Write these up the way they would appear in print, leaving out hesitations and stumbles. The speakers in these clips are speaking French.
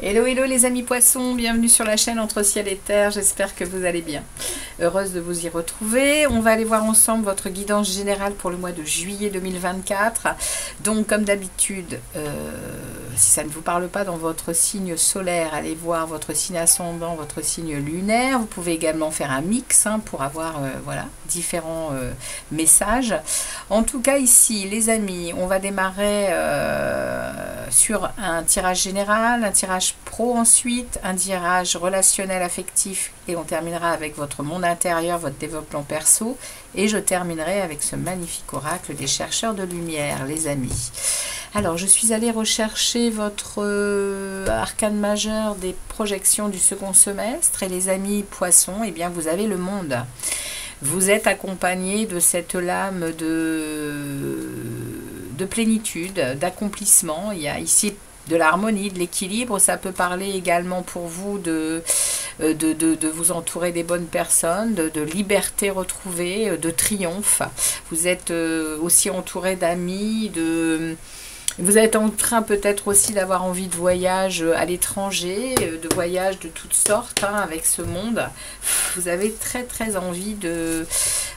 Hello, hello les amis poissons, bienvenue sur la chaîne Entre Ciel et Terre, j'espère que vous allez bien. Heureuse de vous y retrouver. On va aller voir ensemble votre guidance générale pour le mois de juillet 2024. Donc comme d'habitude, si ça ne vous parle pas dans votre signe solaire, allez voir votre signe ascendant, votre signe lunaire. Vous pouvez également faire un mix pour avoir voilà, différents messages. En tout cas ici les amis, on va démarrer sur un tirage général, un tirage pro ensuite, un tirage relationnel affectif et on terminera avec votre monde intérieur, votre développement perso et je terminerai avec ce magnifique oracle des chercheurs de lumière les amis. Alors je suis allée rechercher votre arcane majeur des projections du second semestre et les amis poissons, eh bien vous avez le monde. Vous êtes accompagné de cette lame de plénitude, d'accomplissement. Il y a ici de l'harmonie, de l'équilibre. Ça peut parler également pour vous de vous entourer des bonnes personnes, de liberté retrouvée, de triomphe. Vous êtes aussi entouré d'amis, vous êtes en train peut-être aussi d'avoir envie de voyage à l'étranger, de voyage de toutes sortes avec ce monde. Vous avez très très envie de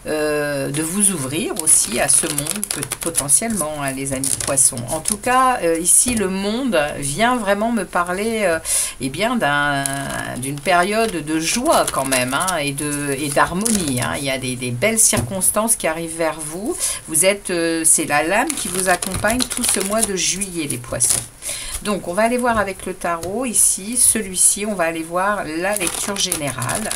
vous ouvrir aussi à ce monde potentiellement, les amis poissons. En tout cas, ici le monde vient vraiment me parler eh bien d'une période de joie quand même et d'harmonie. Il y a des belles circonstances qui arrivent vers vous. Vous êtes, c'est la lame qui vous accompagne tout ce mois de juillet les poissons. Donc on va aller voir avec le tarot ici, celui-ci, on va aller voir la lecture générale.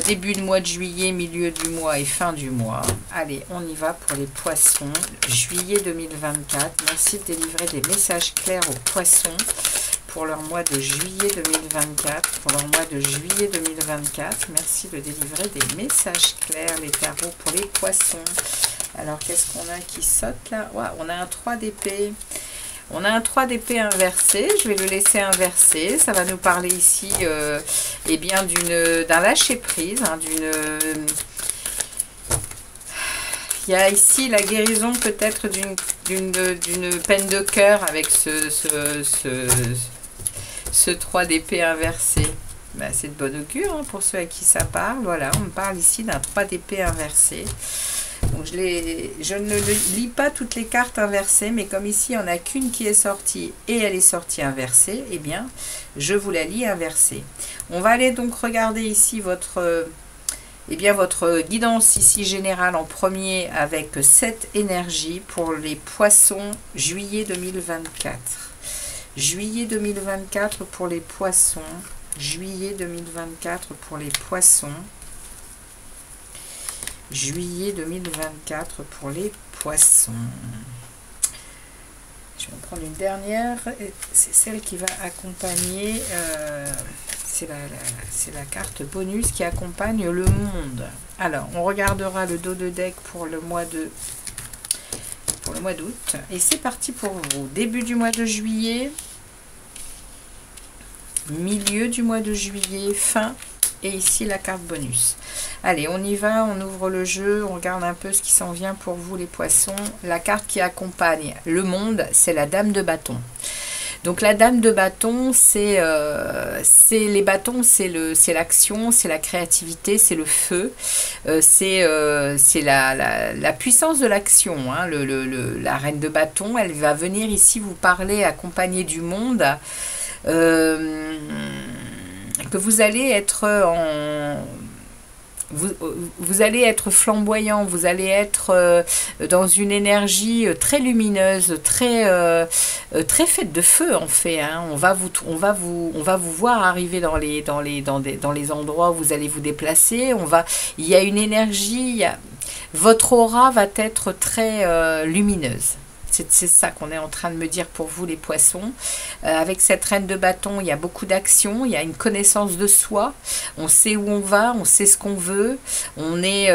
Début de mois de juillet, milieu du mois et fin du mois. Allez, on y va pour les poissons. Juillet 2024. Merci de délivrer des messages clairs aux poissons pour leur mois de juillet 2024. Pour leur mois de juillet 2024. Merci de délivrer des messages clairs, les tarots, pour les poissons. Alors, qu'est-ce qu'on a qui saute là? Ouais, on a un 3 d'épée. On a un 3 d'épée inversé, je vais le laisser inverser. Ça va nous parler ici eh bien d'un lâcher-prise, il y a ici la guérison peut-être d'une peine de cœur avec ce 3 d'épée inversé. Ben, c'est de bon augure pour ceux à qui ça parle. Voilà, on me parle ici d'un 3 d'épée inversé. Donc je ne lis pas toutes les cartes inversées, mais comme ici il n'y en a qu'une qui est sortie et elle est sortie inversée, eh bien je vous la lis inversée. On va aller donc regarder ici votre guidance ici générale en premier avec cette énergie pour les poissons juillet 2024. Juillet 2024 pour les poissons. Juillet 2024 pour les poissons. Juillet 2024 pour les poissons. Je vais en prendre une dernière. C'est celle qui va accompagner. C'est la carte bonus qui accompagne le monde. Alors, on regardera le dos de deck pour le mois d'août. Et c'est parti pour vous. Début du mois de juillet. Milieu du mois de juillet. Fin. Et ici la carte bonus. Allez, on y va, on ouvre le jeu, on regarde un peu ce qui s'en vient pour vous les poissons. La carte qui accompagne le monde, c'est la dame de bâton. Donc la dame de bâton, c'est les bâtons, c'est l'action, c'est la créativité, c'est le feu, c'est la puissance de l'action. La reine de bâton, elle va venir ici vous parler, accompagner du monde. Que vous allez être vous allez être flamboyant, vous allez être dans une énergie très lumineuse, très faite de feu en fait. On va vous voir arriver dans les endroits où vous allez vous déplacer. Il y a une énergie, votre aura va être très lumineuse. C'est ça qu'on est en train de me dire pour vous les poissons. Avec cette reine de bâton, il y a beaucoup d'action, il y a une connaissance de soi. On sait où on va, on sait ce qu'on veut. On est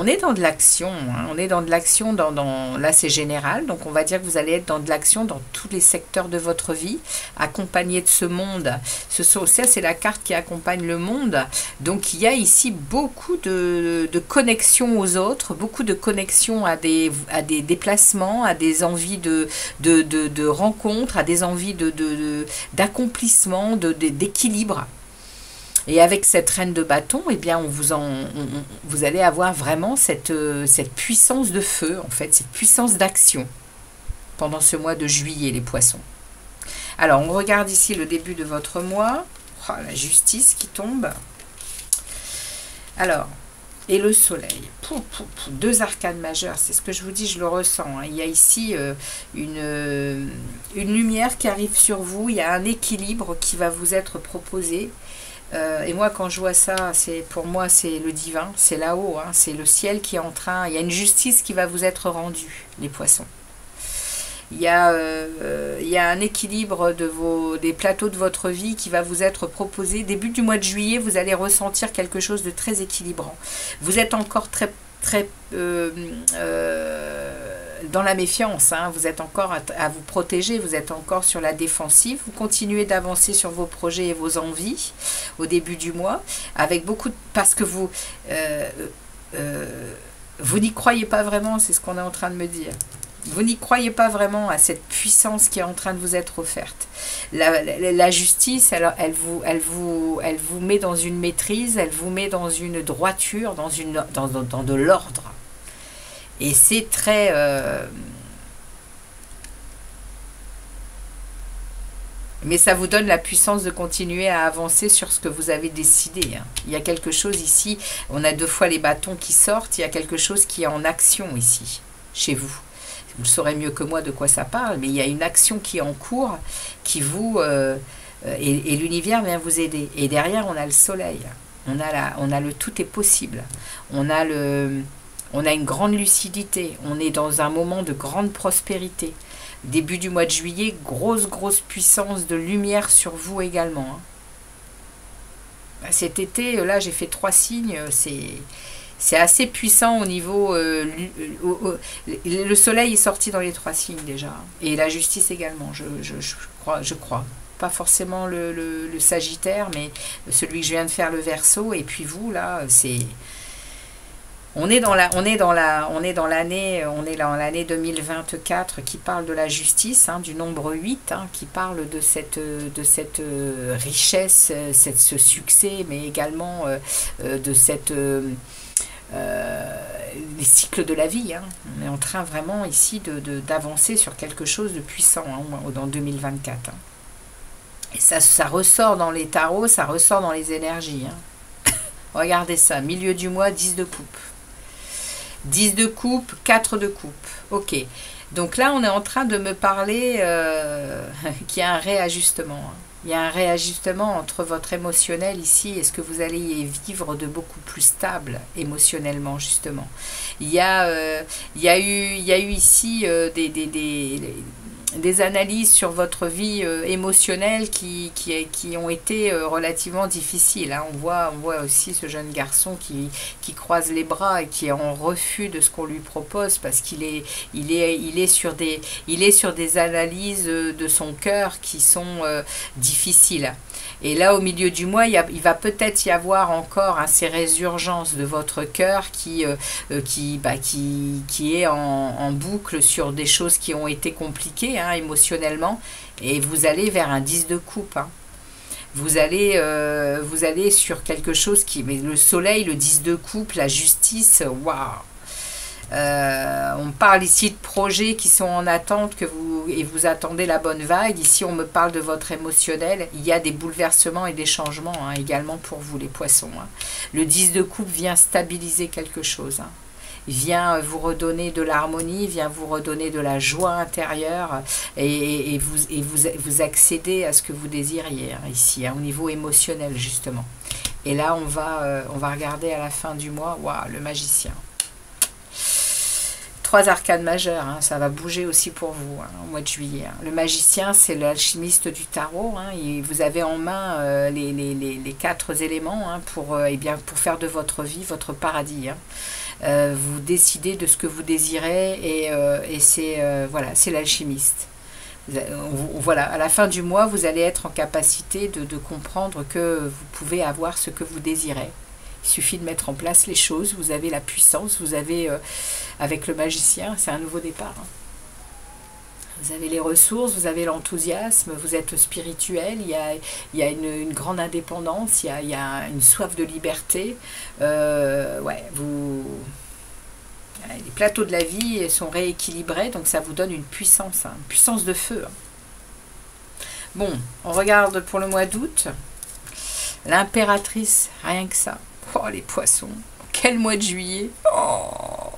on est dans de l'action, hein, on est dans de l'action là c'est général, donc on va dire que vous allez être dans de l'action dans tous les secteurs de votre vie, accompagné de ce monde. Ça c'est la carte qui accompagne le monde, donc il y a ici beaucoup de connexions aux autres, beaucoup de connexions à des déplacements, à des envies de rencontres, à des envies d'accomplissement, d'équilibre. Et avec cette reine de bâton, eh bien, vous allez avoir vraiment cette puissance de feu, en fait, cette puissance d'action pendant ce mois de juillet, les poissons. Alors, on regarde ici le début de votre mois. Oh, la justice qui tombe. Alors, et le soleil. Deux arcanes majeures, c'est ce que je vous dis, je le ressens. Hein. Il y a ici une lumière qui arrive sur vous, il y a un équilibre qui va vous être proposé. Et moi, quand je vois ça, pour moi, c'est le divin, c'est là-haut, hein, c'est le ciel qui est en train... Il y a une justice qui va vous être rendue, les poissons. Il y a un équilibre des plateaux de votre vie qui va vous être proposé. Début du mois de juillet, vous allez ressentir quelque chose de très équilibrant. Vous êtes encore très dans la méfiance, hein, vous êtes encore à vous protéger, vous êtes encore sur la défensive, vous continuez d'avancer sur vos projets et vos envies au début du mois, avec parce que vous n'y croyez pas vraiment, c'est ce qu'on est en train de me dire. Vous n'y croyez pas vraiment à cette puissance qui est en train de vous être offerte. La justice, elle vous met dans une maîtrise, elle vous met dans une droiture, dans de l'ordre. Et c'est très... mais ça vous donne la puissance de continuer à avancer sur ce que vous avez décidé. Hein. Il y a quelque chose ici, on a 2 fois les bâtons qui sortent, il y a quelque chose qui est en action ici, chez vous. Vous saurez mieux que moi de quoi ça parle, mais il y a une action qui est en cours, qui vous... et l'univers vient vous aider. Et derrière, on a le soleil. On a le tout est possible. On a une grande lucidité. On est dans un moment de grande prospérité. Début du mois de juillet, grosse puissance de lumière sur vous également. Hein. Cet été, là, j'ai fait 3 signes. C'est assez puissant au niveau... le soleil est sorti dans les 3 signes déjà. Et la justice également, je crois. Pas forcément le Sagittaire, mais celui que je viens de faire, le Verseau. Et puis vous, là, c'est... On est dans l'année 2024 qui parle de la justice, hein, du nombre 8, hein, qui parle de cette richesse, ce succès, mais également de les cycles de la vie. Hein. On est en train vraiment ici d'avancer sur quelque chose de puissant, hein, dans 2024. Hein. Et ça ressort dans les tarots, ça ressort dans les énergies. Hein. Regardez ça, milieu du mois, 10 de coupe. 10 de coupe, 4 de coupe. Ok. Donc là, on est en train de me parler qu'il y a un réajustement. Hein. Il y a un réajustement entre votre émotionnel ici et ce que vous allez vivre de beaucoup plus stable émotionnellement, justement. Il y a eu ici des analyses sur votre vie émotionnelle qui ont été relativement difficiles. Hein. On voit aussi ce jeune garçon qui croise les bras et qui est en refus de ce qu'on lui propose parce qu'il est sur des analyses de son cœur qui sont difficiles. Et là, au milieu du mois, il va peut-être y avoir encore ces résurgences de votre cœur qui est en boucle sur des choses qui ont été compliquées, hein, émotionnellement. Et vous allez vers un 10 de coupe. Hein. Vous allez sur quelque chose mais le soleil, le 10 de coupe, la justice, waouh. On parle ici de projets qui sont en attente et vous attendez la bonne vague. Ici, on me parle de votre émotionnel. Il y a des bouleversements et des changements, hein, également pour vous, les poissons. Hein. Le 10 de coupe vient stabiliser quelque chose. Hein. Vient vous redonner de l'harmonie, vient vous redonner de la joie intérieure et vous accédez à ce que vous désiriez, hein, ici, hein, au niveau émotionnel, justement. Et là, on va regarder à la fin du mois, waouh, le magicien. 3 arcanes majeures, hein, ça va bouger aussi pour vous, hein, au mois de juillet. Hein. Le magicien, c'est l'alchimiste du tarot. Hein, et vous avez en main les 4 éléments, hein, eh bien, pour faire de votre vie votre paradis. Hein. Vous décidez de ce que vous désirez et c'est voilà, c'est l'alchimiste. Voilà, à la fin du mois, vous allez être en capacité de comprendre que vous pouvez avoir ce que vous désirez. Il suffit de mettre en place les choses, vous avez la puissance, vous avez, avec le magicien, c'est un nouveau départ. Hein. Vous avez les ressources, vous avez l'enthousiasme, vous êtes spirituel, il y a une grande indépendance, il y a une soif de liberté. Ouais, les plateaux de la vie sont rééquilibrés, donc ça vous donne une puissance, hein, une puissance de feu. Hein. Bon, on regarde pour le mois d'août. L'impératrice, rien que ça. Oh, les poissons. Quel mois de juillet. Oh,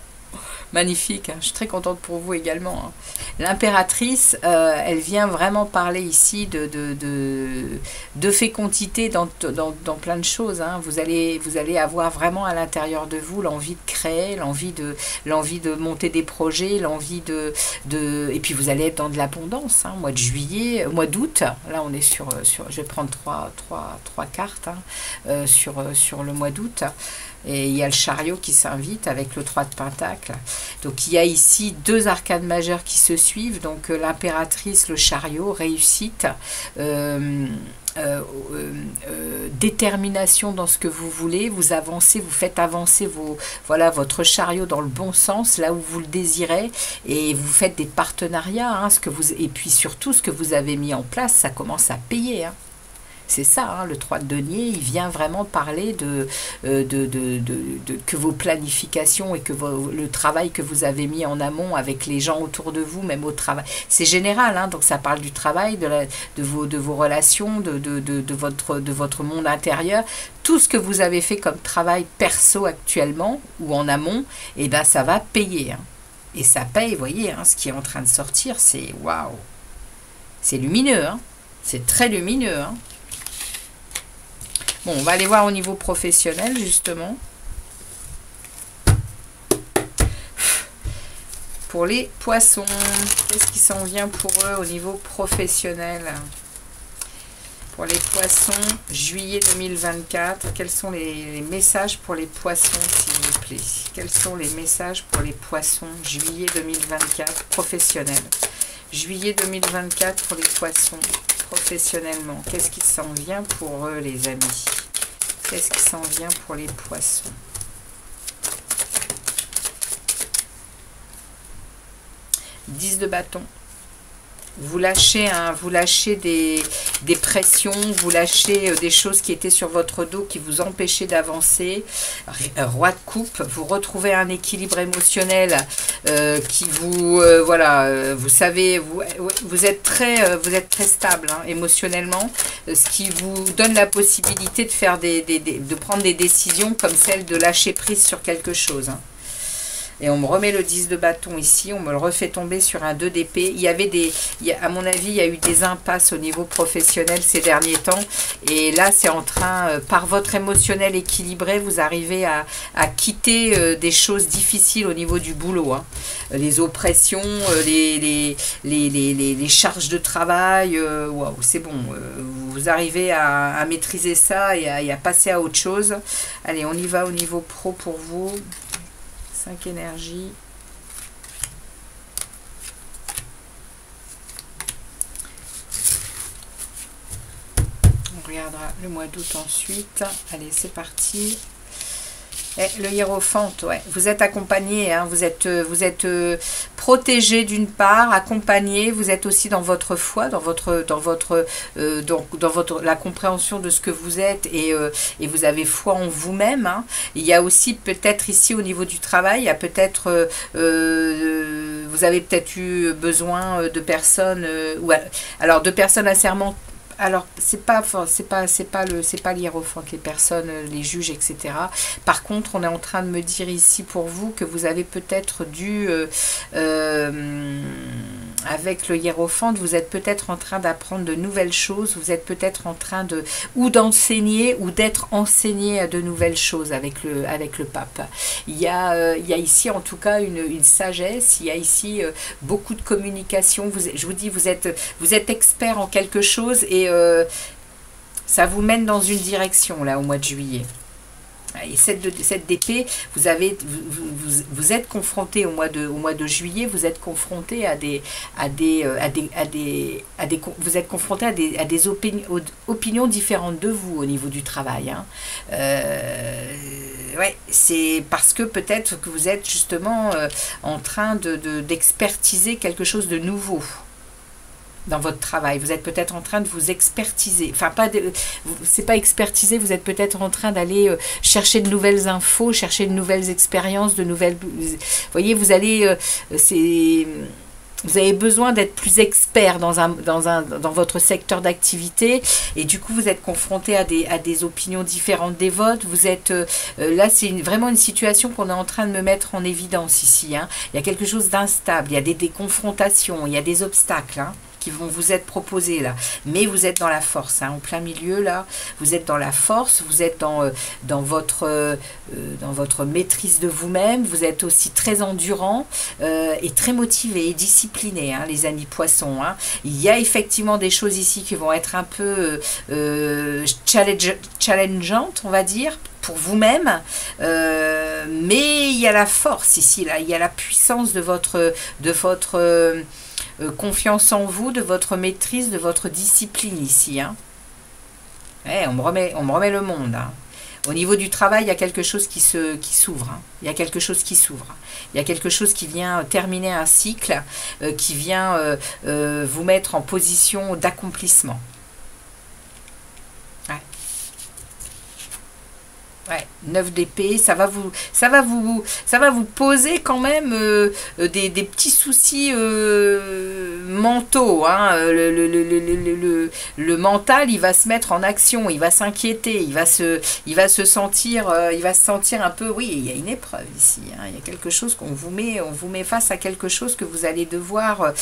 magnifique, hein. Je suis très contente pour vous également. Hein. L'impératrice, elle vient vraiment parler ici de fécondité dans plein de choses. Hein. Vous allez avoir vraiment à l'intérieur de vous l'envie de créer, l'envie de monter des projets, et puis vous allez être dans de l'abondance. Hein. Mois de juillet, mois d'août, là on est sur je vais prendre trois cartes, hein, sur le mois d'août. Et il y a le chariot qui s'invite avec le 3 de Pentacle. Donc il y a ici 2 arcanes majeures qui se suivent. Donc l'impératrice, le chariot, réussite, détermination dans ce que vous voulez. Vous avancez, vous faites avancer votre chariot dans le bon sens, là où vous le désirez. Et vous faites des partenariats. Hein, et puis surtout, ce que vous avez mis en place, ça commence à payer. Hein. C'est ça, hein, le 3 de denier, il vient vraiment parler que vos planifications et que le travail que vous avez mis en amont avec les gens autour de vous, même au travail. C'est général, hein, donc ça parle du travail, de vos relations, de votre monde intérieur. Tout ce que vous avez fait comme travail perso actuellement ou en amont, eh ben, ça va payer. Hein. Et ça paye, vous voyez, hein, ce qui est en train de sortir, c'est waouh. C'est lumineux, hein. C'est très lumineux, hein. Bon, on va aller voir au niveau professionnel, justement. Pour les poissons, qu'est-ce qui s'en vient pour eux au niveau professionnel? Pour les poissons, juillet 2024, quels sont les messages pour les poissons, s'il vous plaît? Quels sont les messages pour les poissons, juillet 2024, professionnel? Juillet 2024 pour les poissons. Professionnellement, qu'est-ce qui s'en vient pour eux, les amis? Qu'est-ce qui s'en vient pour les poissons? Dix de bâton. Vous lâchez des pressions, vous lâchez des choses qui étaient sur votre dos, qui vous empêchaient d'avancer. Roi de coupe, vous retrouvez un équilibre émotionnel qui vous... voilà, vous savez, vous êtes très stable, hein, émotionnellement, ce qui vous donne la possibilité de faire de prendre des décisions comme celle de lâcher prise sur quelque chose. Hein. Et on me remet le 10 de bâton ici, on me le refait tomber sur un 2 d'épée. À mon avis, il y a eu des impasses au niveau professionnel ces derniers temps. Et là, c'est en train, par votre émotionnel équilibré, vous arrivez à quitter des choses difficiles au niveau du boulot. Hein. Les oppressions, les charges de travail, waouh, c'est bon. Vous arrivez à maîtriser ça et à passer à autre chose. Allez, on y va au niveau pro pour vous. 5 énergies. On regardera le mois d'août ensuite. Allez, c'est parti. Et le hiérophante, ouais. Vous êtes accompagné, hein, vous êtes protégé d'une part, accompagné. Vous êtes aussi dans votre foi, dans la compréhension de ce que vous êtes et vous avez foi en vous-même. Hein. Il y a aussi peut-être ici au niveau du travail, il y a peut-être vous avez peut-être eu besoin de personnes alors de personnes assermentées. Alors, c'est pas l'hiérophante, les personnes, les juges, etc. Par contre, on est en train de me dire ici pour vous que vous avez peut-être dû avec le hiérophante, vous êtes peut-être en train d'apprendre de nouvelles choses, vous êtes peut-être en train de ou d'enseigner ou d'être enseigné à de nouvelles choses avec le pape. Il y a ici en tout cas une sagesse, il y a ici beaucoup de communication. Je vous dis, vous êtes expert en quelque chose et ça vous mène dans une direction là au mois de juillet. Et cette d'épée, vous êtes confronté au mois de juillet, vous êtes confronté vous êtes confronté à des opinions différentes de vous au niveau du travail. Hein. Ouais, c'est parce que peut-être que vous êtes justement en train d'expertiser quelque chose de nouveau dans votre travail. Vous êtes peut-être en train de vous expertiser. Enfin, c'est pas expertiser, vous êtes peut-être en train d'aller chercher de nouvelles infos, chercher de nouvelles expériences, de nouvelles... Vous voyez, vous allez... vous avez besoin d'être plus expert dans votre secteur d'activité et du coup vous êtes confronté à des opinions différentes des vôtres. Vous êtes là, c'est vraiment une situation qu'on est en train de me mettre en évidence ici. Hein. Il y a quelque chose d'instable, il y a des confrontations, il y a des obstacles. Hein, qui vont vous être proposés là, mais vous êtes dans la force, hein, en plein milieu là, vous êtes dans la force, vous êtes dans votre maîtrise de vous-même, vous êtes aussi très endurant et très motivé et discipliné, hein, les amis poissons. Hein. Il y a effectivement des choses ici qui vont être un peu challengeantes, on va dire, pour vous-même, mais il y a la force ici, là, il y a la puissance de votre confiance en vous, de votre maîtrise, de votre discipline ici. Hein. Ouais, on me remet le monde. Hein. Au niveau du travail, il y a quelque chose qui s'ouvre. Hein. Il y a quelque chose qui s'ouvre. Il y a quelque chose qui vient terminer un cycle, qui vient vous mettre en position d'accomplissement. Ouais, 9 d'épée, ça va vous poser quand même des petits soucis mentaux. Hein. Le mental, il va se mettre en action, il va s'inquiéter, il va se sentir un peu. Oui, il y a une épreuve ici. Hein. Il y a quelque chose on vous met face à quelque chose que vous allez devoir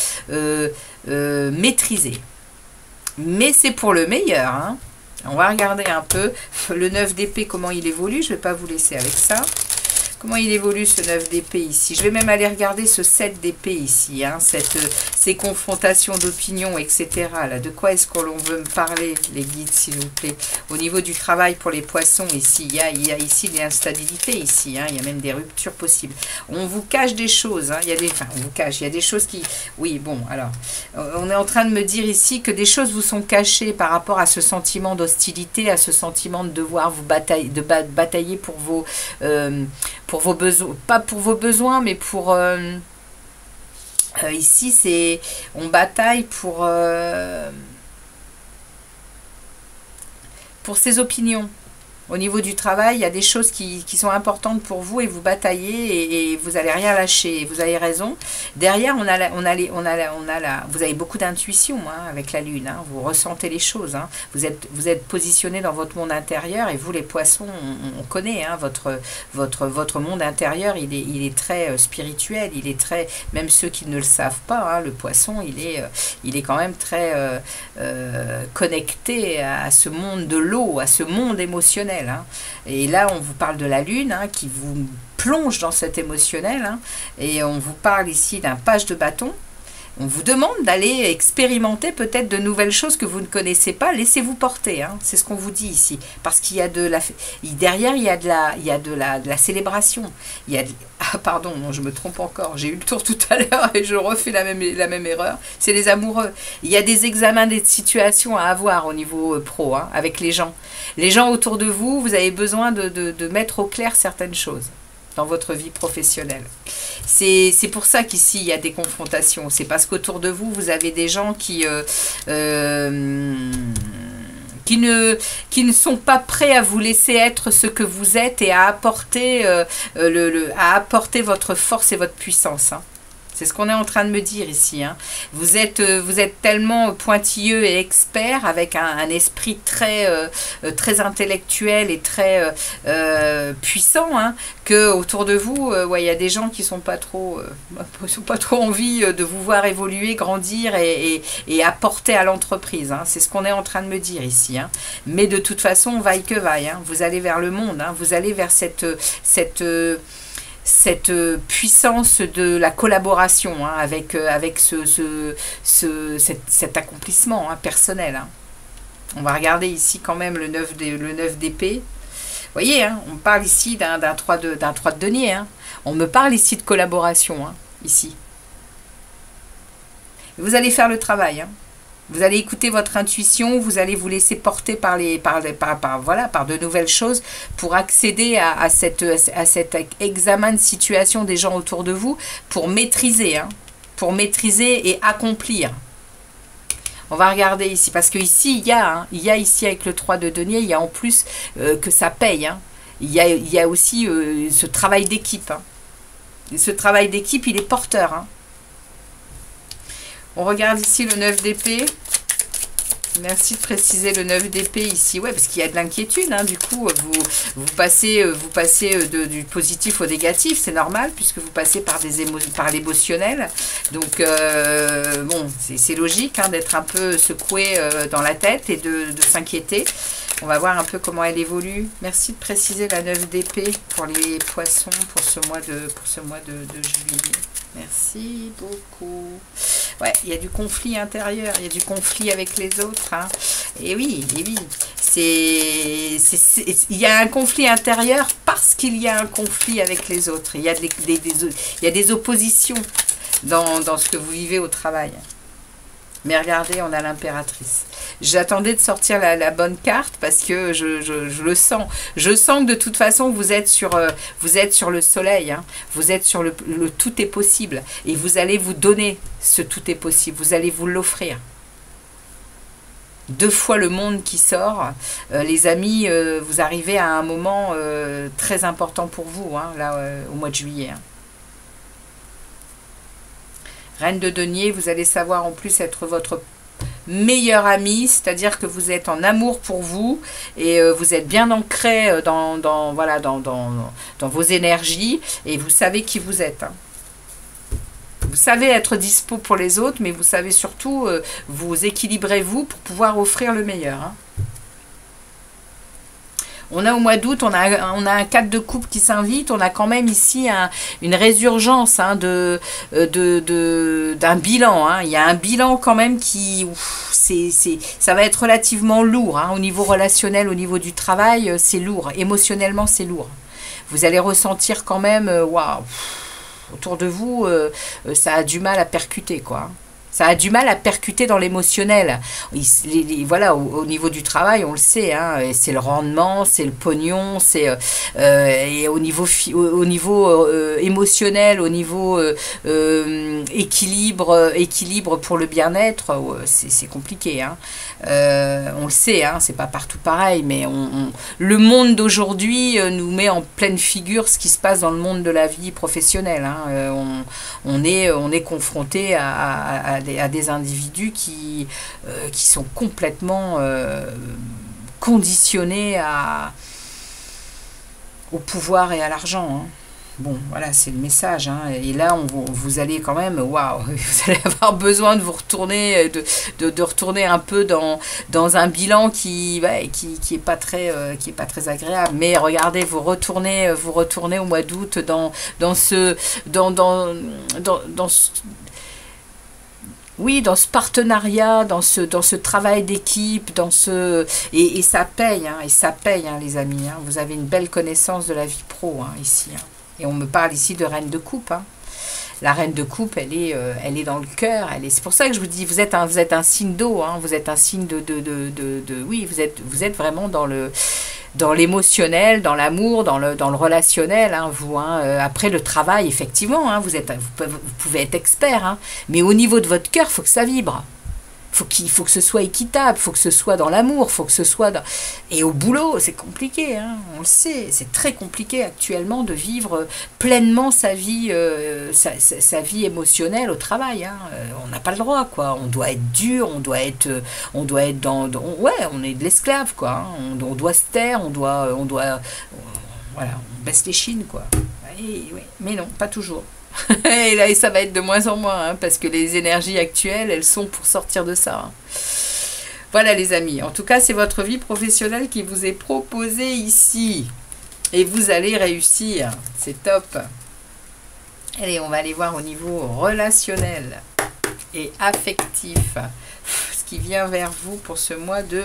maîtriser. Mais c'est pour le meilleur. Hein. On va regarder un peu le 9 d'épée, comment il évolue. Je ne vais pas vous laisser avec ça. Comment il évolue ce 9 d'épée ici. Je vais même aller regarder ce 7 d'épée ici. Hein, ces confrontations d'opinion, etc. Là, de quoi est-ce qu'on veut me parler, les guides, s'il vous plaît. Au niveau du travail pour les poissons, ici, il y a ici de l'instabilité. Ici, hein, il y a même des ruptures possibles. On vous cache des choses. Hein, on vous cache. Il y a des choses qui... Oui, bon, alors... On est en train de me dire ici que des choses vous sont cachées par rapport à ce sentiment d'hostilité, à ce sentiment de devoir vous batailler pour vos besoins, pas pour vos besoins, mais pour ici c'est on bataille pour ses opinions. Au niveau du travail, il y a des choses qui sont importantes pour vous et vous bataillez et vous n'allez rien lâcher. Vous avez raison. Derrière, vous avez beaucoup d'intuition hein, avec la lune. Hein, vous ressentez les choses. Hein, vous êtes positionné dans votre monde intérieur et vous, les poissons, on connaît hein, votre monde intérieur. Il est très spirituel. Il est très, même ceux qui ne le savent pas, hein, le poisson, il est quand même très connecté à ce monde de l'eau, à ce monde émotionnel. Hein. Et là, on vous parle de la lune hein, qui vous plonge dans cet émotionnel. Hein, et on vous parle ici d'un page de bâton. On vous demande d'aller expérimenter peut-être de nouvelles choses que vous ne connaissez pas. Laissez-vous porter. Hein, c'est ce qu'on vous dit ici. Parce qu'il y a derrière, il y a de la célébration. Il y a ah, pardon, non, je me trompe encore. J'ai eu le tour tout à l'heure et je refais la même erreur. C'est les amoureux. Il y a des examens, des situations à avoir au niveau pro, hein, avec les gens. Les gens autour de vous, vous avez besoin de mettre au clair certaines choses dans votre vie professionnelle. C'est pour ça qu'ici, il y a des confrontations. C'est parce qu'autour de vous, vous avez des gens qui ne sont pas prêts à vous laisser être ce que vous êtes et à apporter, à apporter votre force et votre puissance. Hein. C'est ce qu'on est en train de me dire ici. Hein. Vous êtes tellement pointilleux et expert avec un esprit très intellectuel et très puissant, hein, que autour de vous, il y a des gens qui sont pas trop envie de vous voir évoluer, grandir et apporter à l'entreprise. Hein. C'est ce qu'on est en train de me dire ici. Hein. Mais de toute façon, vaille que vaille. Hein. Vous allez vers le monde. Hein. Vous allez vers cette puissance de la collaboration, hein, avec cet accomplissement, hein, personnel. Hein. On va regarder ici quand même le 9 d'épée. Vous voyez, hein, on parle ici d'un 3 de denier. Hein. On me parle ici de collaboration, hein, ici. Et vous allez faire le travail. Hein. Vous allez écouter votre intuition, vous allez vous laisser porter par de nouvelles choses pour accéder à cet examen de situation des gens autour de vous, pour maîtriser, hein, et accomplir. On va regarder ici, parce que ici, il y a ici avec le 3 de denier, il y a en plus que ça paye. Hein. Il y a aussi ce travail d'équipe. Hein. Et ce travail d'équipe, il est porteur. Hein. On regarde ici le 9 d'épée. Merci de préciser le 9 d'épée ici. Ouais, parce qu'il y a de l'inquiétude. Hein. Du coup, vous passez du positif au négatif. C'est normal, puisque vous passez par l'émotionnel. Donc, bon, c'est logique, hein, d'être un peu secoué dans la tête et de s'inquiéter. On va voir un peu comment elle évolue. Merci de préciser la 9 d'épée pour les poissons pour ce mois de juillet. Merci beaucoup. Ouais, il y a du conflit intérieur, il y a du conflit avec les autres. Hein. Et oui. Il y a un conflit intérieur parce qu'il y a un conflit avec les autres. Il y a des oppositions dans ce que vous vivez au travail. Mais regardez, on a l'impératrice. J'attendais de sortir la bonne carte parce que je le sens. Je sens que de toute façon, vous êtes sur le soleil. Hein. Vous êtes sur le tout est possible. Et vous allez vous donner ce tout est possible. Vous allez vous l'offrir. 2 fois le monde qui sort. Les amis, vous arrivez à un moment très important pour vous, hein, là, au mois de juillet. Hein. Reine de denier, vous allez savoir en plus être votre meilleur ami, c'est-à-dire que vous êtes en amour pour vous et vous êtes bien ancré dans vos énergies et vous savez qui vous êtes. Hein. Vous savez être dispo pour les autres, mais vous savez surtout vous équilibrer vous pour pouvoir offrir le meilleur. Hein. On a au mois d'août, on a un 4 de coupe qui s'invite. On a quand même ici une résurgence, hein, d'un bilan. Hein. Il y a un bilan quand même qui... ça va être relativement lourd. Hein. Au niveau relationnel, au niveau du travail, c'est lourd. Émotionnellement, c'est lourd. Vous allez ressentir quand même... waouh, autour de vous, ça a du mal à percuter, quoi. Ça a du mal à percuter dans l'émotionnel. Voilà, au niveau du travail, on le sait, hein, c'est le rendement, c'est le pognon, c'est et au niveau émotionnel, au niveau équilibre pour le bien-être, c'est compliqué. Hein. On le sait, hein, c'est pas partout pareil, mais le monde d'aujourd'hui nous met en pleine figure ce qui se passe dans le monde de la vie professionnelle. Hein. On est confronté à des individus qui sont complètement conditionnés au pouvoir et à l'argent. Hein. Bon, voilà, c'est le message. Hein. Et là, vous allez quand même, waouh, vous allez avoir besoin de vous retourner, de retourner un peu dans un bilan qui est pas très agréable. Mais regardez, vous retournez au mois d'août dans ce partenariat, dans ce travail d'équipe, et ça paye, hein, les amis. Hein. Vous avez une belle connaissance de la vie pro, hein, ici. Hein. Et on me parle ici de reine de coupe. Hein. La reine de coupe, elle est dans le cœur. C'est pour ça que je vous dis, vous êtes un signe d'eau. Hein. Vous êtes un signe oui, vous êtes vraiment dans l'émotionnel, dans l'amour, dans le relationnel, hein, vous. Hein. Après le travail, effectivement, hein, vous pouvez être expert, hein, mais au niveau de votre cœur, il faut que ça vibre. Il faut que ce soit équitable, faut que ce soit dans l'amour, faut que ce soit dans... Et au boulot, c'est compliqué, hein, on le sait, c'est très compliqué actuellement de vivre pleinement sa vie, sa vie émotionnelle au travail, hein. On n'a pas le droit, quoi. On doit être dur, on doit être ouais, on est de l'esclave, quoi, hein. On doit se taire, voilà, on baisse les chines, quoi. Oui, mais non, pas toujours. Et là, ça va être de moins en moins, hein, parce que les énergies actuelles, elles sont pour sortir de ça, hein. Voilà les amis, en tout cas, c'est votre vie professionnelle qui vous est proposée ici. Et vous allez réussir, c'est top. Allez, on va aller voir au niveau relationnel et affectif ce qui vient vers vous pour ce mois de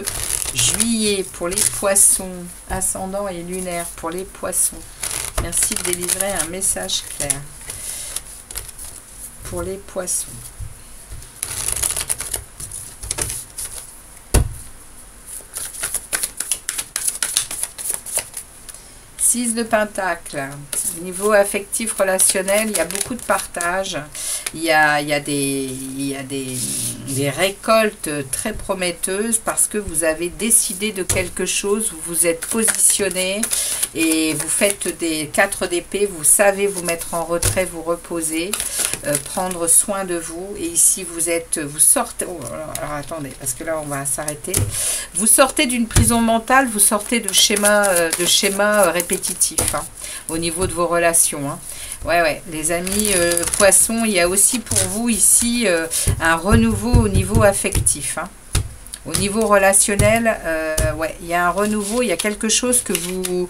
juillet, pour les poissons, ascendant et lunaire, pour les poissons. Merci de délivrer un message clair pour les poissons. 6 de Pentacle. Niveau affectif relationnel, il y a beaucoup de partage. Il y a des récoltes très prometteuses parce que vous avez décidé de quelque chose, vous vous êtes positionné et vous faites des 4 d'épée, vous savez vous mettre en retrait, vous reposer, prendre soin de vous. Et ici vous sortez, oh, alors attendez, parce que là on va s'arrêter. Vous sortez d'une prison mentale, vous sortez de schémas répétitifs, hein, au niveau de vos relations, hein. Ouais, les amis poissons, il y a aussi pour vous ici un renouveau au niveau affectif, hein. Au niveau relationnel, ouais, il y a un renouveau, il y a quelque chose que vous...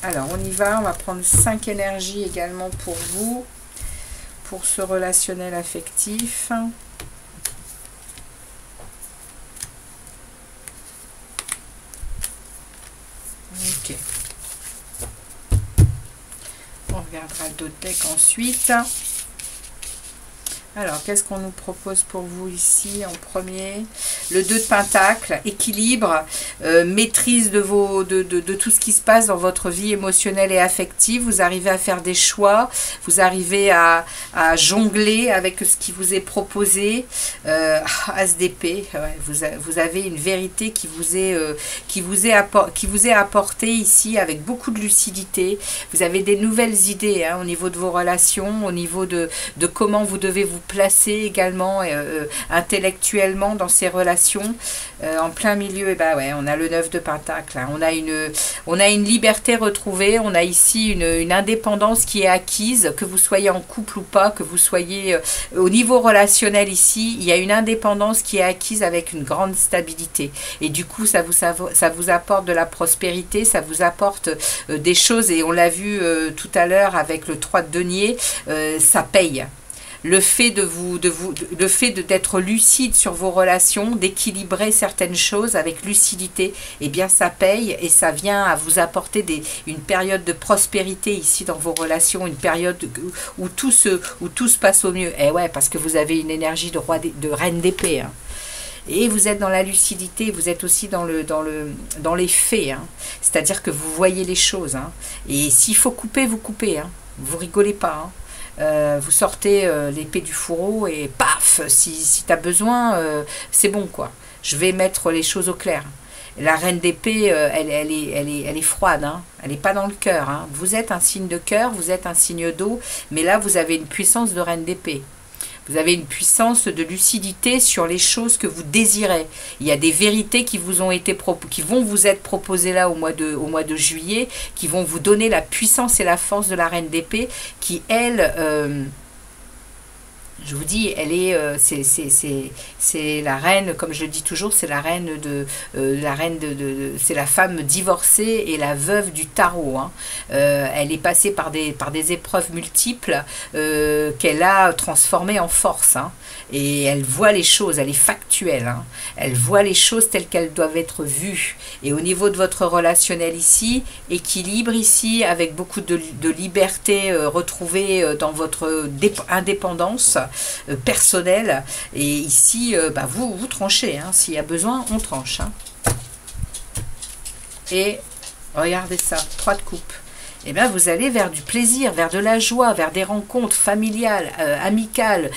Alors, on y va, on va prendre 5 énergies également pour vous, pour ce relationnel affectif. Ok. On regardera d'autres decks ensuite. Alors, qu'est-ce qu'on nous propose pour vous ici en premier? Le 2 de Pentacle, équilibre, maîtrise de tout ce qui se passe dans votre vie émotionnelle et affective. Vous arrivez à faire des choix, vous arrivez à jongler avec ce qui vous est proposé. As d'épée, ouais, vous avez une vérité qui vous est apportée ici avec beaucoup de lucidité. Vous avez des nouvelles idées, hein, au niveau de vos relations, au niveau de comment vous devez vous placer également intellectuellement dans ces relations. En plein milieu, et ben ouais, on a le 9 de Pentacle, hein. On a une liberté retrouvée, on a ici une indépendance qui est acquise, que vous soyez en couple ou pas, que vous soyez au niveau relationnel ici, il y a une indépendance qui est acquise avec une grande stabilité. Et du coup, ça vous apporte de la prospérité, ça vous apporte des choses, et on l'a vu tout à l'heure avec le 3 de denier, ça paye. Le fait d'être lucide sur vos relations, d'équilibrer certaines choses avec lucidité, eh bien ça paye et ça vient à vous apporter une période de prospérité ici dans vos relations, une période où tout se passe au mieux. Et ouais, parce que vous avez une énergie de reine d'épée, hein. Et vous êtes dans la lucidité, vous êtes aussi dans les faits, hein. C'est-à-dire que vous voyez les choses, hein. Et s'il faut couper, vous coupez, hein. Vous rigolez pas, hein. Vous sortez l'épée du fourreau et paf, si tu as besoin, c'est bon, quoi. Je vais mettre les choses au clair. La reine d'épée, elle est froide, hein. Elle n'est pas dans le cœur, hein. Vous êtes un signe de cœur, vous êtes un signe d'eau, mais là vous avez une puissance de reine d'épée. Vous avez une puissance de lucidité sur les choses que vous désirez. Il y a des vérités qui vont vous être proposées là au mois de juillet, qui vont vous donner la puissance et la force de la reine d'épée, qui elle, je vous dis, elle est, c'est la reine, comme je le dis toujours, c'est la reine c'est la femme divorcée et la veuve du tarot, hein. Elle est passée par des épreuves multiples qu'elle a transformées en force, hein. Et elle voit les choses, elle est factuelle, hein. Elle voit les choses telles qu'elles doivent être vues. Et au niveau de votre relationnel ici, équilibre ici, avec beaucoup de liberté retrouvée dans votre indépendance personnelle. Et ici, vous tranchez, hein. S'il y a besoin, on tranche, hein. Et regardez ça, 3 de coupe. eh bien, vous allez vers du plaisir, vers de la joie, vers des rencontres familiales, amicales,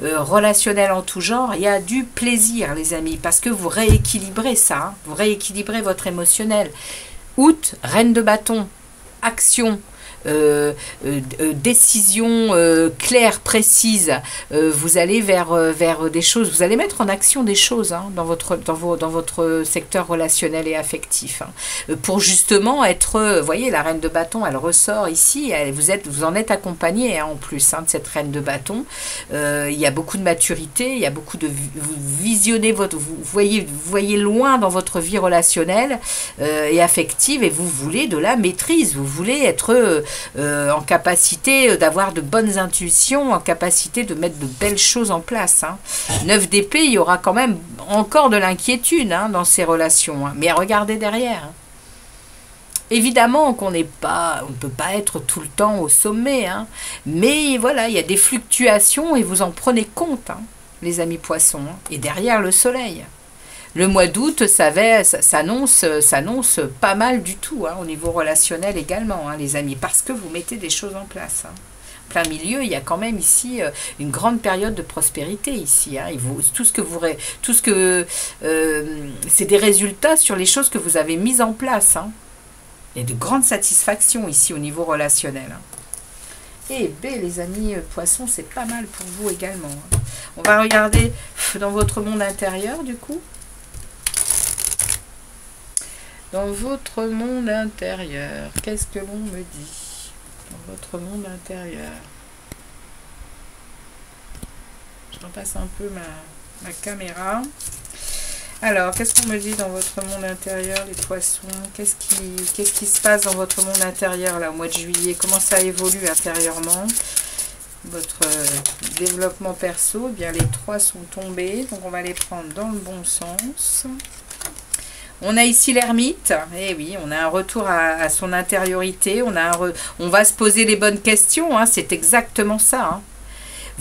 relationnelles en tout genre. Il y a du plaisir, les amis, parce que vous rééquilibrez ça, hein, vous rééquilibrez votre émotionnel. Août, reine de bâton, action, décision claire, précise, vous allez vers des choses, vous allez mettre en action des choses hein, dans votre secteur relationnel et affectif. Hein, pour justement être, vous voyez, la reine de bâton, elle ressort ici, vous en êtes accompagné hein, en plus hein, de cette reine de bâton. Il y a beaucoup de maturité, il y a beaucoup de... Vous visionnez vous voyez loin dans votre vie relationnelle et affective et vous voulez de la maîtrise, vous voulez être... en capacité d'avoir de bonnes intuitions, en capacité de mettre de belles choses en place. Hein. 9 d'épée, il y aura quand même encore de l'inquiétude hein, dans ces relations. Hein. Mais regardez derrière. Hein. Évidemment qu'on ne peut pas être tout le temps au sommet. Hein. Mais voilà, il y a des fluctuations et vous en prenez compte, hein, les amis poissons. Hein. Et derrière le soleil. Le mois d'août s'annonce pas mal du tout, hein, au niveau relationnel également, hein, les amis, parce que vous mettez des choses en place. Hein. Plein milieu, il y a quand même ici une grande période de prospérité ici. Hein. C'est des résultats sur les choses que vous avez mises en place. Hein. Il y a de grandes satisfactions ici au niveau relationnel. Hein. Et B, les amis poissons, c'est pas mal pour vous également. Hein. On va regarder dans votre monde intérieur, du coup. Dans votre monde intérieur, qu'est-ce que l'on me dit? Dans votre monde intérieur. Je repasse un peu ma caméra. Alors, qu'est-ce qu'on me dit dans votre monde intérieur, les poissons? Qu'est-ce qui se passe dans votre monde intérieur, là, au mois de juillet? Comment ça évolue intérieurement? Votre développement perso, eh bien, les 3 sont tombés. Donc, on va les prendre dans le bon sens. On a ici l'ermite, et oui, on a un retour à son intériorité, on va se poser les bonnes questions, hein, c'est exactement ça. Hein.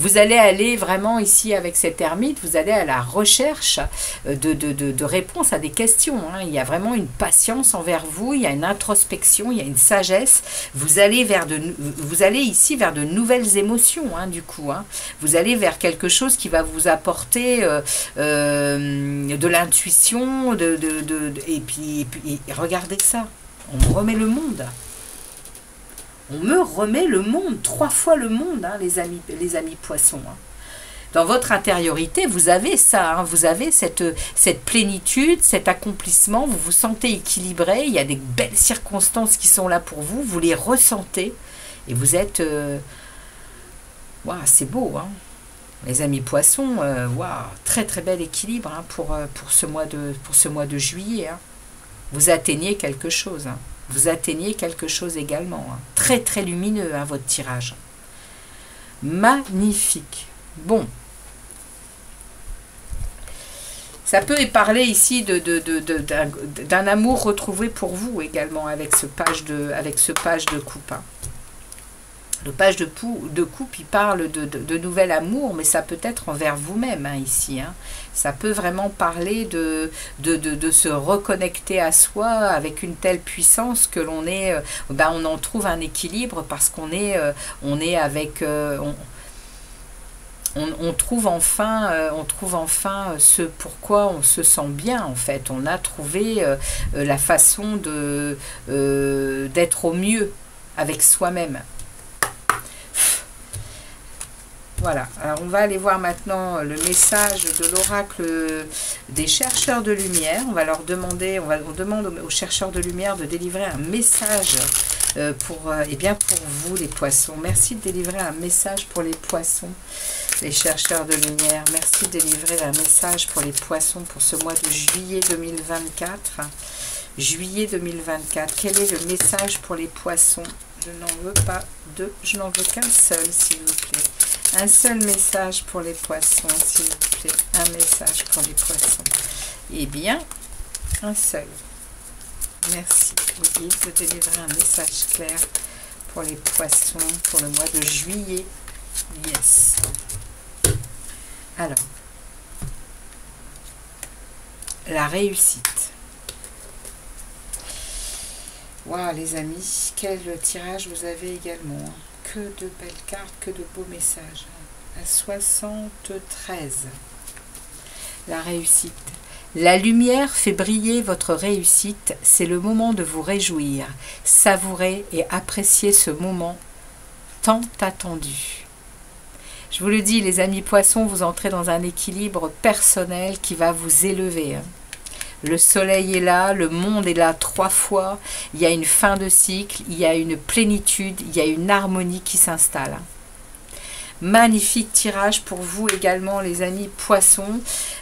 Vous allez aller vraiment ici avec cet ermite, vous allez à la recherche de réponses à des questions. Hein. Il y a vraiment une patience envers vous, il y a une introspection, il y a une sagesse. Vous allez ici vers de nouvelles émotions, hein, du coup. Hein. Vous allez vers quelque chose qui va vous apporter de l'intuition, et puis regardez ça, on me remet le monde. On me remet le monde, 3 fois le monde, hein, les amis poissons. Hein. Dans votre intériorité, vous avez ça, hein, vous avez cette plénitude, cet accomplissement, vous vous sentez équilibré, il y a des belles circonstances qui sont là pour vous, vous les ressentez, et vous êtes... Waouh, c'est beau, hein. Les amis poissons, waouh, très très bel équilibre hein, pour ce mois de juillet. Hein. Vous atteignez quelque chose, hein. Vous atteignez quelque chose également. Hein. Très, très lumineux, hein, votre tirage. Magnifique. Bon. Ça peut parler ici d'un amour retrouvé pour vous également avec ce page de coupe. Hein. Le page de coupe, il parle de nouvel amour, mais ça peut être envers vous-même hein, ici. Hein. Ça peut vraiment parler de se reconnecter à soi avec une telle puissance que l'on est, on en trouve un équilibre parce qu'on est, avec... on trouve enfin ce pourquoi on se sent bien en fait. On a trouvé la façon d'être au mieux avec soi-même. Voilà, alors on va aller voir maintenant le message de l'oracle des chercheurs de lumière. On va leur demander, on demande aux chercheurs de lumière de délivrer un message pour vous les poissons. Merci de délivrer un message pour les poissons, les chercheurs de lumière. Merci de délivrer un message pour les poissons pour ce mois de juillet 2024. Juillet 2024, quel est le message pour les poissons? Je n'en veux pas deux, je n'en veux qu'un seul, s'il vous plaît. Un seul message pour les poissons, s'il vous plaît. Un message pour les poissons. Eh bien, un seul. Merci, vous guides, de délivrer un message clair pour les poissons pour le mois de juillet. Yes. Alors, la réussite. Waouh les amis, quel tirage vous avez également. Hein. Que de belles cartes, que de beaux messages. À 73. La réussite. La lumière fait briller votre réussite, c'est le moment de vous réjouir, savourer et apprécier ce moment tant attendu. Je vous le dis les amis poissons, vous entrez dans un équilibre personnel qui va vous élever. Hein. Le soleil est là, le monde est là 3 fois, il y a une fin de cycle, il y a une plénitude, il y a une harmonie qui s'installe. Magnifique tirage pour vous également les amis poissons.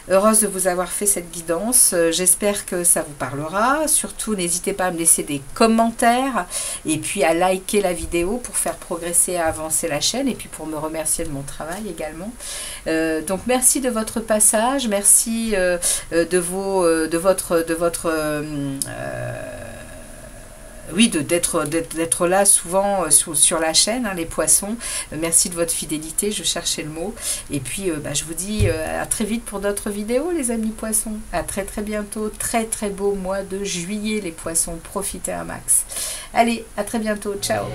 Heureuse de vous avoir fait cette guidance. J'espère que ça vous parlera. Surtout n'hésitez pas à me laisser des commentaires et puis à liker la vidéo pour faire progresser et avancer la chaîne et puis pour me remercier de mon travail également. Donc merci de votre passage, merci de votre oui, d'être là souvent sur la chaîne, hein, les poissons. Merci de votre fidélité, je cherchais le mot. Et puis, je vous dis à très vite pour d'autres vidéos, les amis poissons. À très très bientôt. Très très beau mois de juillet, les poissons. Profitez un max. Allez, à très bientôt. Ciao.